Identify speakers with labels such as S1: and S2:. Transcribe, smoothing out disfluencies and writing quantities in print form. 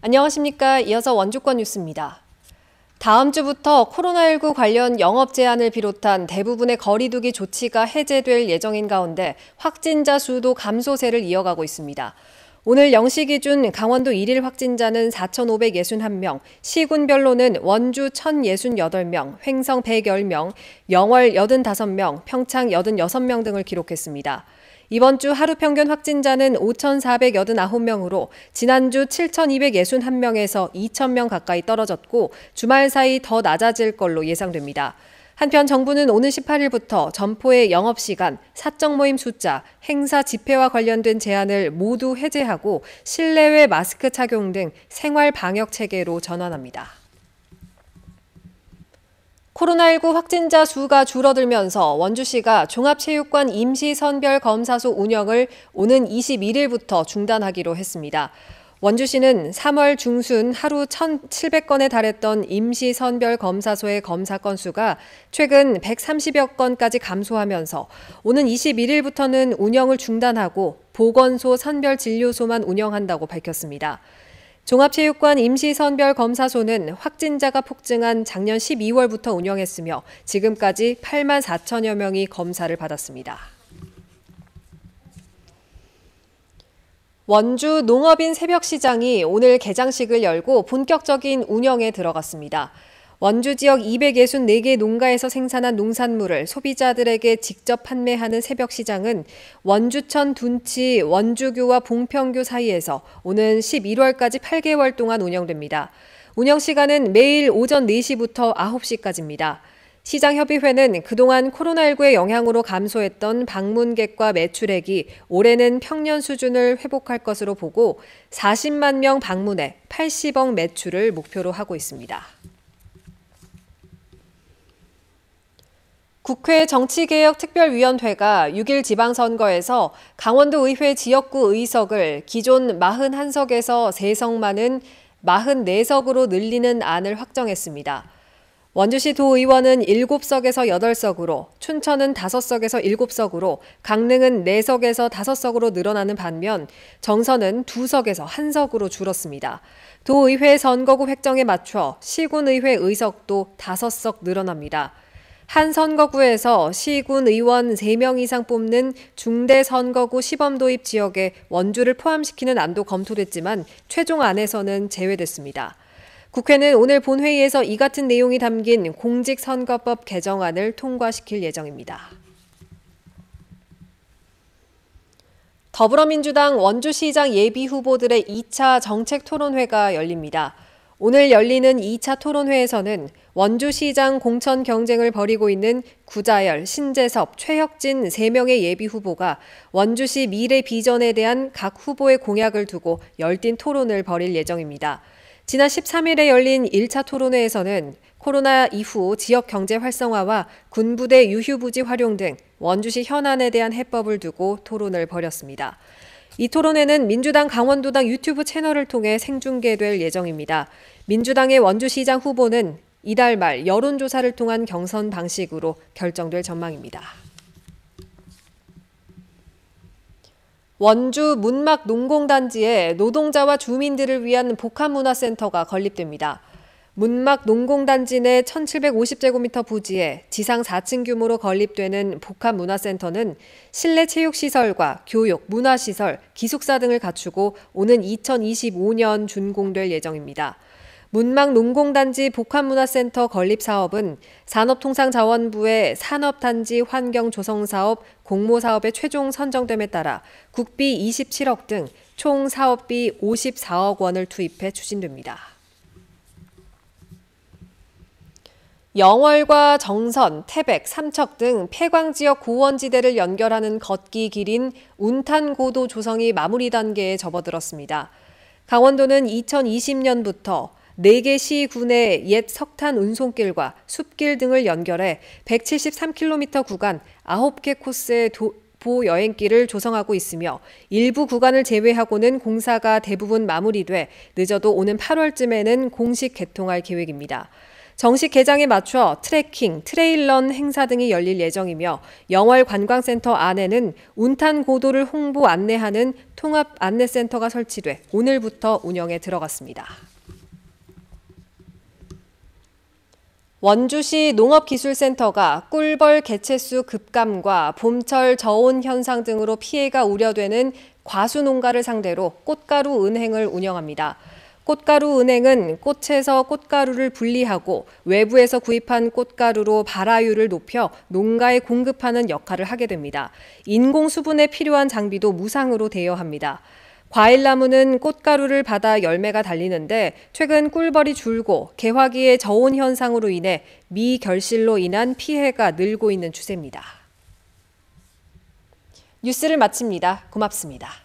S1: 안녕하십니까. 이어서 원주권 뉴스입니다. 다음 주부터 코로나19 관련 영업 제한을 비롯한 대부분의 거리두기 조치가 해제될 예정인 가운데 확진자 수도 감소세를 이어가고 있습니다. 오늘 0시 기준 강원도 1일 확진자는 4,561명, 시군별로는 원주 1,068명, 횡성 110명, 영월 85명, 평창 86명 등을 기록했습니다. 이번 주 하루 평균 확진자는 5,489명으로 지난주 7,261명에서 2,000명 가까이 떨어졌고 주말 사이 더 낮아질 걸로 예상됩니다. 한편 정부는 오는 18일부터 점포의 영업시간, 사적 모임 숫자, 행사 집회와 관련된 제한을 모두 해제하고 실내외 마스크 착용 등 생활 방역 체계로 전환합니다. 코로나19 확진자 수가 줄어들면서 원주시가 종합체육관 임시선별검사소 운영을 오는 21일부터 중단하기로 했습니다. 원주시는 3월 중순 하루 1,700건에 달했던 임시선별검사소의 검사 건수가 최근 130여 건까지 감소하면서 오는 21일부터는 운영을 중단하고 보건소 선별진료소만 운영한다고 밝혔습니다. 종합체육관 임시선별검사소는 확진자가 폭증한 작년 12월부터 운영했으며 지금까지 8만 4천여 명이 검사를 받았습니다. 원주 농업인 새벽시장이 오늘 개장식을 열고 본격적인 운영에 들어갔습니다. 원주 지역 264개 농가에서 생산한 농산물을 소비자들에게 직접 판매하는 새벽시장은 원주천 둔치 원주교와 봉평교 사이에서 오는 11월까지 8개월 동안 운영됩니다. 운영시간은 매일 오전 4시부터 9시까지입니다. 시장협의회는 그동안 코로나19의 영향으로 감소했던 방문객과 매출액이 올해는 평년 수준을 회복할 것으로 보고 40만 명 방문해 80억 매출을 목표로 하고 있습니다. 국회 정치개혁특별위원회가 6일 지방선거에서 강원도 의회 지역구 의석을 기존 41석에서 3석 많은 44석으로 늘리는 안을 확정했습니다. 원주시 도의원은 7석에서 8석으로, 춘천은 5석에서 7석으로, 강릉은 4석에서 5석으로 늘어나는 반면 정선은 2석에서 1석으로 줄었습니다. 도의회 선거구 획정에 맞춰 시군의회 의석도 5석 늘어납니다. 한 선거구에서 시군 의원 3명 이상 뽑는 중대선거구 시범도입 지역에 원주를 포함시키는 안도 검토됐지만 최종 안에서는 제외됐습니다. 국회는 오늘 본회의에서 이 같은 내용이 담긴 공직선거법 개정안을 통과시킬 예정입니다. 더불어민주당 원주시장 예비후보들의 2차 정책토론회가 열립니다. 오늘 열리는 2차 토론회에서는 원주시장 공천 경쟁을 벌이고 있는 구자열, 신재섭, 최혁진 3명의 예비후보가 원주시 미래 비전에 대한 각 후보의 공약을 두고 열띤 토론을 벌일 예정입니다. 지난 13일에 열린 1차 토론회에서는 코로나 이후 지역 경제 활성화와 군부대 유휴부지 활용 등 원주시 현안에 대한 해법을 두고 토론을 벌였습니다. 이 토론회는 민주당 강원도당 유튜브 채널을 통해 생중계될 예정입니다. 민주당의 원주시장 후보는 이달 말 여론조사를 통한 경선 방식으로 결정될 전망입니다. 원주 문막 농공단지에 노동자와 주민들을 위한 복합문화센터가 건립됩니다. 문막 농공단지 내 1,750제곱미터 부지에 지상 4층 규모로 건립되는 복합문화센터는 실내 체육시설과 교육, 문화시설, 기숙사 등을 갖추고 오는 2025년 준공될 예정입니다. 문막 농공단지 복합문화센터 건립 사업은 산업통상자원부의 산업단지 환경조성사업 공모사업의 최종 선정됨에 따라 국비 27억 등 총 사업비 54억 원을 투입해 추진됩니다. 영월과 정선, 태백, 삼척 등 폐광 지역 고원지대를 연결하는 걷기 길인 운탄고도 조성이 마무리 단계에 접어들었습니다. 강원도는 2020년부터 4개 시군의 옛 석탄 운송길과 숲길 등을 연결해 173km 구간 9개 코스의 도보 여행길을 조성하고 있으며 일부 구간을 제외하고는 공사가 대부분 마무리돼 늦어도 오는 8월쯤에는 공식 개통할 계획입니다. 정식 개장에 맞춰 트레킹, 트레일런 행사 등이 열릴 예정이며 영월 관광센터 안에는 운탄 고도를 홍보 안내하는 통합 안내센터가 설치돼 오늘부터 운영에 들어갔습니다. 원주시 농업기술센터가 꿀벌 개체수 급감과 봄철 저온 현상 등으로 피해가 우려되는 과수 농가를 상대로 꽃가루 은행을 운영합니다. 꽃가루 은행은 꽃에서 꽃가루를 분리하고 외부에서 구입한 꽃가루로 발화율을 높여 농가에 공급하는 역할을 하게 됩니다. 인공 수분에 필요한 장비도 무상으로 대여합니다. 과일나무는 꽃가루를 받아 열매가 달리는데 최근 꿀벌이 줄고 개화기의 저온 현상으로 인해 미결실로 인한 피해가 늘고 있는 추세입니다. 뉴스를 마칩니다. 고맙습니다.